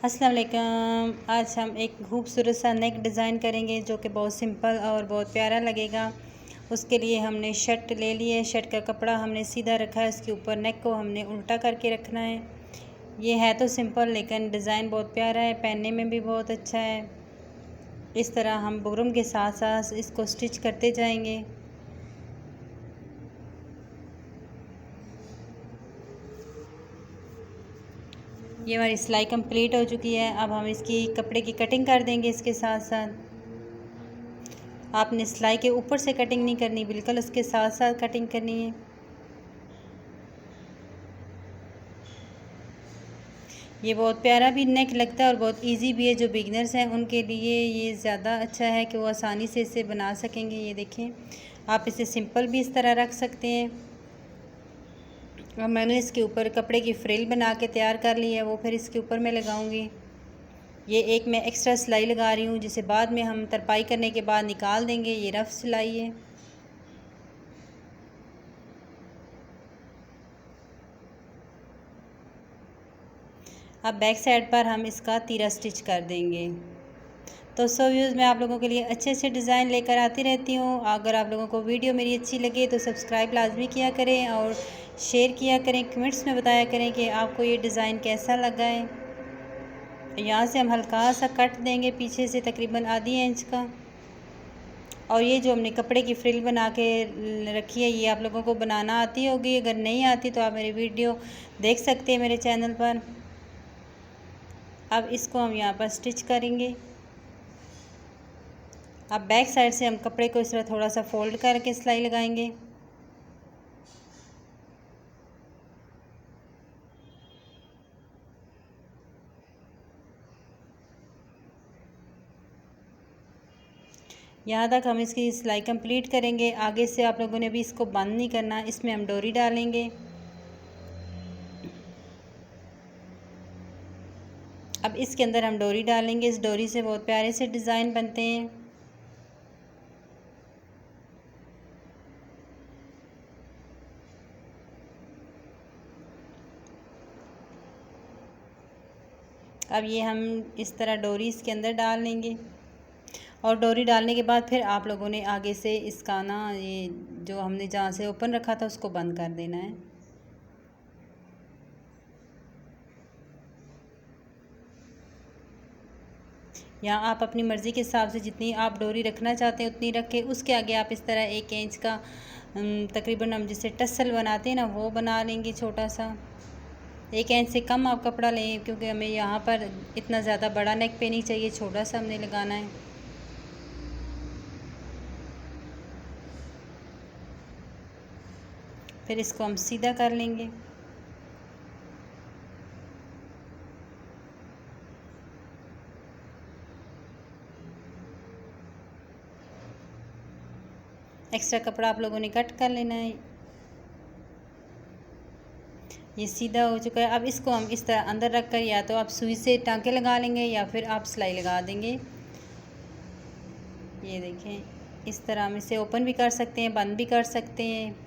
अस्सलाम वालेकुम। आज हम एक खूबसूरत सा नेक डिज़ाइन करेंगे जो कि बहुत सिंपल और बहुत प्यारा लगेगा। उसके लिए हमने शर्ट ले ली है। शर्ट का कपड़ा हमने सीधा रखा है, उसके ऊपर नेक को हमने उल्टा करके रखना है। ये है तो सिंपल लेकिन डिज़ाइन बहुत प्यारा है, पहनने में भी बहुत अच्छा है। इस तरह हम बुकरम के साथ साथ इसको स्टिच करते जाएंगे। ये हमारी सिलाई कंप्लीट हो चुकी है। अब हम इसकी कपड़े की कटिंग कर देंगे। इसके साथ साथ आपने सिलाई के ऊपर से कटिंग नहीं करनी, बिल्कुल उसके साथ साथ कटिंग करनी है। ये बहुत प्यारा भी नेक लगता है और बहुत इजी भी है। जो बिगनर्स हैं उनके लिए ये ज़्यादा अच्छा है कि वो आसानी से इसे बना सकेंगे। ये देखें, आप इसे सिंपल भी इस तरह रख सकते हैं। और मैंने इसके ऊपर कपड़े की फ्रिल बना के तैयार कर ली है, वो फिर इसके ऊपर मैं लगाऊंगी। ये एक मैं एक्स्ट्रा सिलाई लगा रही हूँ जिसे बाद में हम तरपाई करने के बाद निकाल देंगे। ये रफ़ सिलाई है। अब बैक साइड पर हम इसका तीरा स्टिच कर देंगे। तो सो व्यूज़ मैं आप लोगों के लिए अच्छे अच्छे डिज़ाइन लेकर आती रहती हूँ। अगर आप लोगों को वीडियो मेरी अच्छी लगे तो सब्सक्राइब लाजमी किया करें और शेयर किया करें। कमेंट्स में बताया करें कि आपको ये डिज़ाइन कैसा लगा है। यहाँ से हम हल्का सा कट देंगे पीछे से तकरीबन आधी इंच का। और ये जो हमने कपड़े की फ्रिल बना के रखी है ये आप लोगों को बनाना आती होगी। अगर नहीं आती तो आप मेरी वीडियो देख सकते हैं मेरे चैनल पर। अब इसको हम यहाँ पर स्टिच करेंगे। अब बैक साइड से हम कपड़े को इस तरह थोड़ा सा फोल्ड करके सिलाई लगाएंगे। यहाँ तक हम इसकी सिलाई कंप्लीट करेंगे। आगे से आप लोगों ने भी इसको बंद नहीं करना, इसमें हम डोरी डालेंगे। अब इसके अंदर हम डोरी डालेंगे। इस डोरी से बहुत प्यारे से डिज़ाइन बनते हैं। अब ये हम इस तरह डोरी इसके अंदर डाल लेंगे और डोरी डालने के बाद फिर आप लोगों ने आगे से इसका ना ये जो हमने जहाँ से ओपन रखा था उसको बंद कर देना है। यहाँ आप अपनी मर्ज़ी के हिसाब से जितनी आप डोरी रखना चाहते हैं उतनी रखें। उसके आगे आप इस तरह 1 इंच का तकरीबन हम जिसे टसल बनाते हैं ना वो बना लेंगे छोटा सा। 1 इंच से कम आप कपड़ा लें क्योंकि हमें यहाँ पर इतना ज़्यादा बड़ा नेक पे नहीं चाहिए, छोटा सा हमने लगाना है। फिर इसको हम सीधा कर लेंगे। एक्स्ट्रा कपड़ा आप लोगों ने कट कर लेना है। ये सीधा हो चुका है। अब इसको हम इस तरह अंदर रख कर या तो आप सुई से टांके लगा लेंगे या फिर आप सिलाई लगा देंगे। ये देखें, इस तरह हम इसे ओपन भी कर सकते हैं, बंद भी कर सकते हैं।